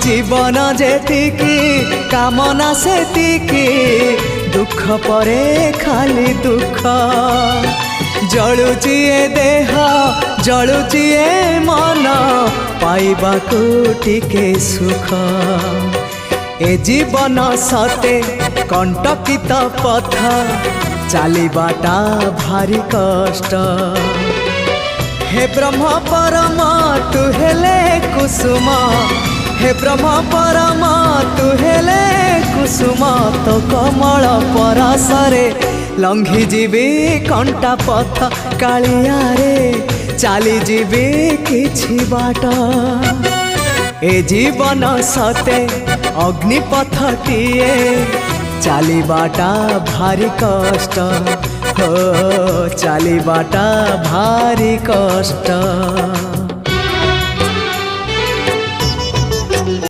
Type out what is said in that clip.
जीवन जेतिकी कामना सेतिकी दुख परे खाली दुख जलुची ए देह जलुची ए मन पाइबाकू टिके सुख ए जीवन सते कंटकित पथ चलिबाटा भारी कष्ट हे ब्रह्म परम तु हेले कुसुम हे ब्रह्म परम तु हेले कुसुम तो कमल परसरे लंघी जीवी कंटा पथ कालिया रे चली जीवी किछि बाट ए जीवन सते अग्निपथटिए चलिबाटा भारी कष्ट हो चलिबाटा भारी कष्ट।